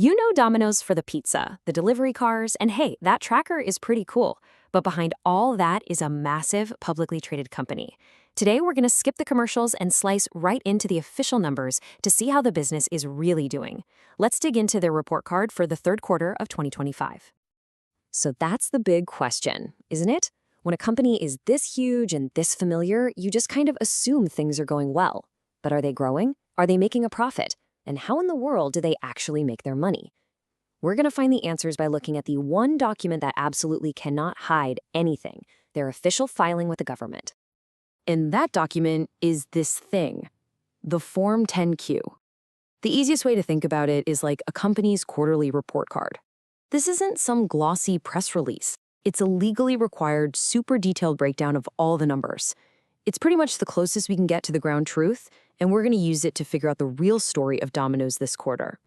You know Domino's for the pizza, the delivery cars, and hey, that tracker is pretty cool. But behind all that is a massive publicly traded company. Today, we're going to skip the commercials and slice right into the official numbers to see how the business is really doing. Let's dig into their report card for the third quarter of 2025. So that's the big question, isn't it? When a company is this huge and this familiar, you just kind of assume things are going well. But are they growing? Are they making a profit? And how in the world do they actually make their money? We're going to find the answers by looking at the one document that absolutely cannot hide anything, their official filing with the government. And that document is this thing, the Form 10Q. The easiest way to think about it is like a company's quarterly report card. This isn't some glossy press release. It's a legally required, super detailed breakdown of all the numbers. It's pretty much the closest we can get to the ground truth, and we're going to use it to figure out the real story of Domino's this quarter.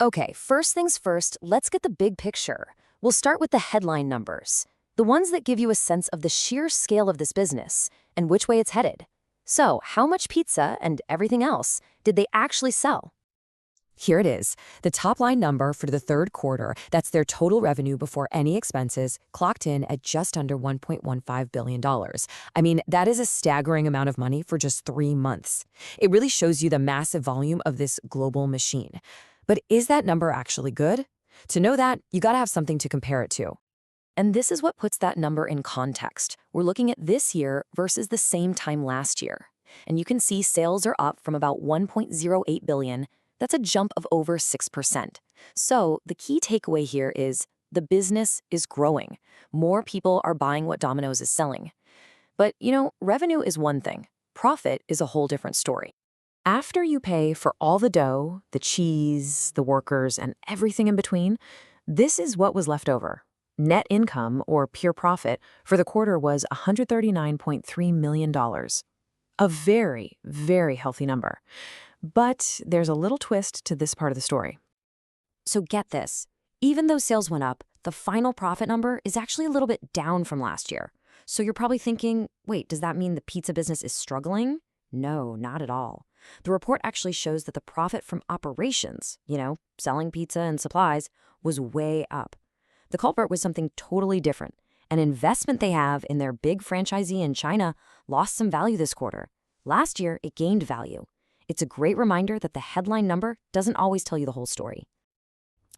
Okay, first things first, let's get the big picture. We'll start with the headline numbers, the ones that give you a sense of the sheer scale of this business and which way it's headed. So, how much pizza and everything else did they actually sell? Here it is, the top line number for the third quarter. That's their total revenue before any expenses, clocked in at just under $1.15 billion. I mean, that is a staggering amount of money for just 3 months. It really shows you the massive volume of this global machine. But is that number actually good? To know that, you gotta have something to compare it to. And this is what puts that number in context. We're looking at this year versus the same time last year. And you can see sales are up from about $1.08 billion. That's a jump of over 6%. So the key takeaway here is the business is growing. More people are buying what Domino's is selling. But, revenue is one thing. Profit is a whole different story. After you pay for all the dough, the cheese, the workers, and everything in between, this is what was left over. Net income, or pure profit, for the quarter was $139.3 million. A very, very healthy number. But there's a little twist to this part of the story. So get this. Even though sales went up, the final profit number is actually a little bit down from last year. So you're probably thinking, wait, does that mean the pizza business is struggling? No, not at all. The report actually shows that the profit from operations, selling pizza and supplies, was way up. The culprit was something totally different. An investment they have in their big franchisee in China lost some value this quarter. Last year, it gained value. It's a great reminder that the headline number doesn't always tell you the whole story.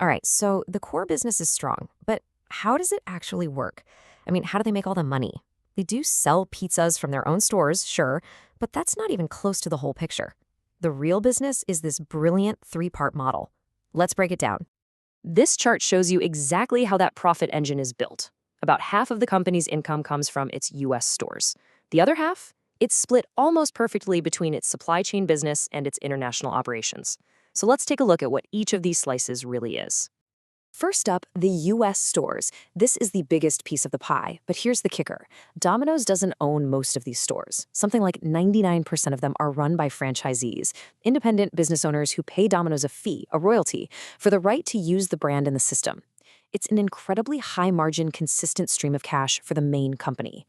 All right, so the core business is strong, but how does it actually work? I mean, how do they make all the money? They do sell pizzas from their own stores, sure, but that's not even close to the whole picture. The real business is this brilliant 3-part model. Let's break it down. This chart shows you exactly how that profit engine is built. About half of the company's income comes from its U.S. stores. The other half? It's split almost perfectly between its supply chain business and its international operations. So let's take a look at what each of these slices really is. First up, the U.S. stores. This is the biggest piece of the pie, but here's the kicker. Domino's doesn't own most of these stores. Something like 99% of them are run by franchisees, independent business owners who pay Domino's a fee, a royalty, for the right to use the brand in the system. It's an incredibly high-margin, consistent stream of cash for the main company.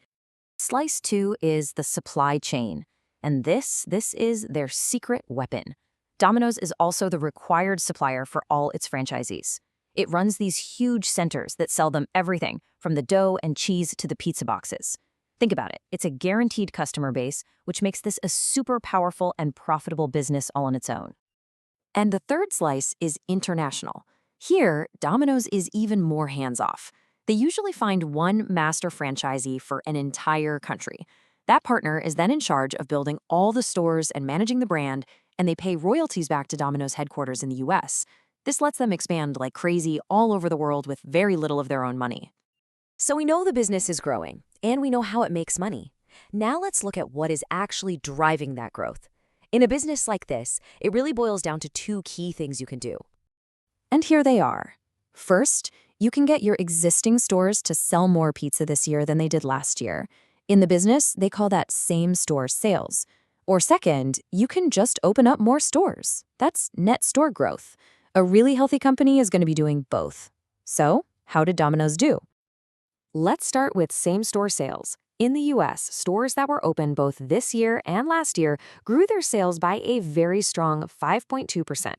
Slice 2 is the supply chain, and this is their secret weapon. Domino's is also the required supplier for all its franchisees. It runs these huge centers that sell them everything, from the dough and cheese to the pizza boxes. Think about it. It's a guaranteed customer base, which makes this a super powerful and profitable business all on its own. And the third slice is international. Here, Domino's is even more hands-off. They usually find one master franchisee for an entire country. That partner is then in charge of building all the stores and managing the brand, and they pay royalties back to Domino's headquarters in the US. This lets them expand like crazy all over the world with very little of their own money. So we know the business is growing, and we know how it makes money. Now let's look at what is actually driving that growth. In a business like this, it really boils down to 2 key things you can do. And here they are. First, you can get your existing stores to sell more pizza this year than they did last year. In the business, they call that same-store sales. Or second, you can just open up more stores. That's net store growth. A really healthy company is going to be doing both. So, how did Domino's do? Let's start with same-store sales. In the U.S., stores that were open both this year and last year grew their sales by a very strong 5.2%.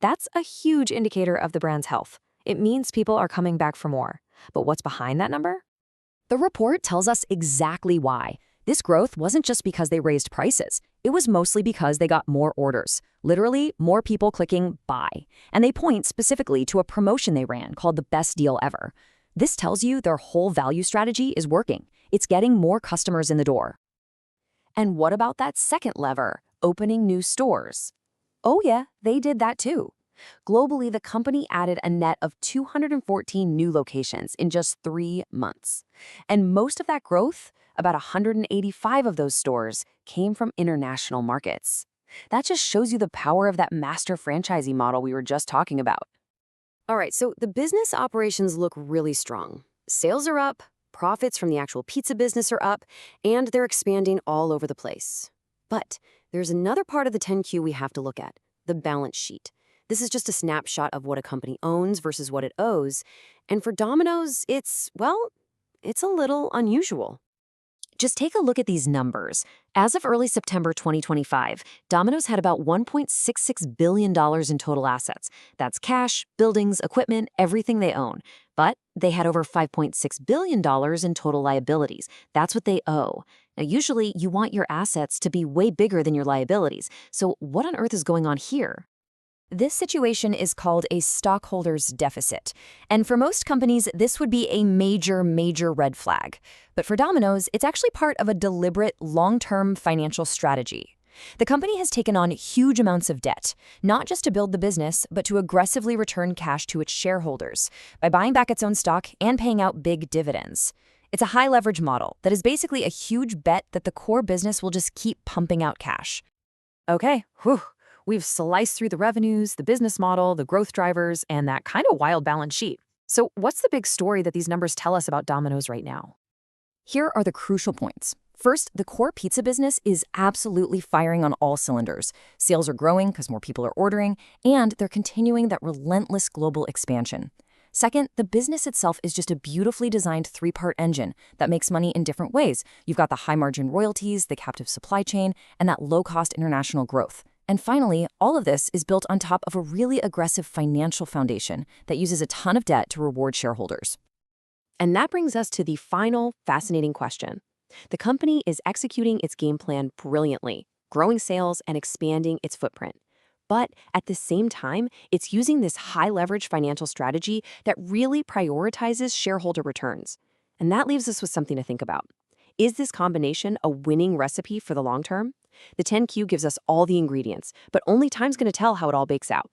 That's a huge indicator of the brand's health. It means people are coming back for more. But what's behind that number? The report tells us exactly why. This growth wasn't just because they raised prices. It was mostly because they got more orders. Literally, more people clicking buy. And they point specifically to a promotion they ran called the best deal ever. This tells you their whole value strategy is working. It's getting more customers in the door. And what about that second lever, opening new stores? Oh yeah, they did that too. Globally, the company added a net of 214 new locations in just 3 months. And most of that growth, about 185 of those stores, came from international markets. That just shows you the power of that master franchisee model we were just talking about. All right, so the business operations look really strong. Sales are up, profits from the actual pizza business are up, and they're expanding all over the place. But there's another part of the 10Q we have to look at, the balance sheet. This is just a snapshot of what a company owns versus what it owes. And for Domino's, it's a little unusual. Just take a look at these numbers. As of early September 2025, Domino's had about $1.66 billion in total assets. That's cash, buildings, equipment, everything they own. But they had over $5.6 billion in total liabilities. That's what they owe. Now, usually, you want your assets to be way bigger than your liabilities. So what on earth is going on here? This situation is called a stockholders' deficit. And for most companies, this would be a major red flag. But for Domino's, it's actually part of a deliberate, long-term financial strategy. The company has taken on huge amounts of debt, not just to build the business, but to aggressively return cash to its shareholders by buying back its own stock and paying out big dividends. It's a high-leverage model that is basically a huge bet that the core business will just keep pumping out cash. Okay, we've sliced through the revenues, the business model, the growth drivers, and that kind of wild balance sheet. So what's the big story that these numbers tell us about Domino's right now? Here are the crucial points. First, the core pizza business is absolutely firing on all cylinders. Sales are growing because more people are ordering, and they're continuing that relentless global expansion. Second, the business itself is just a beautifully designed 3-part engine that makes money in different ways. You've got the high-margin royalties, the captive supply chain, and that low-cost international growth. And finally, all of this is built on top of a really aggressive financial foundation that uses a ton of debt to reward shareholders. And that brings us to the final fascinating question. The company is executing its game plan brilliantly, growing sales and expanding its footprint. But at the same time, it's using this high-leverage financial strategy that really prioritizes shareholder returns. And that leaves us with something to think about. Is this combination a winning recipe for the long term? The 10Q gives us all the ingredients, but only time's going to tell how it all bakes out.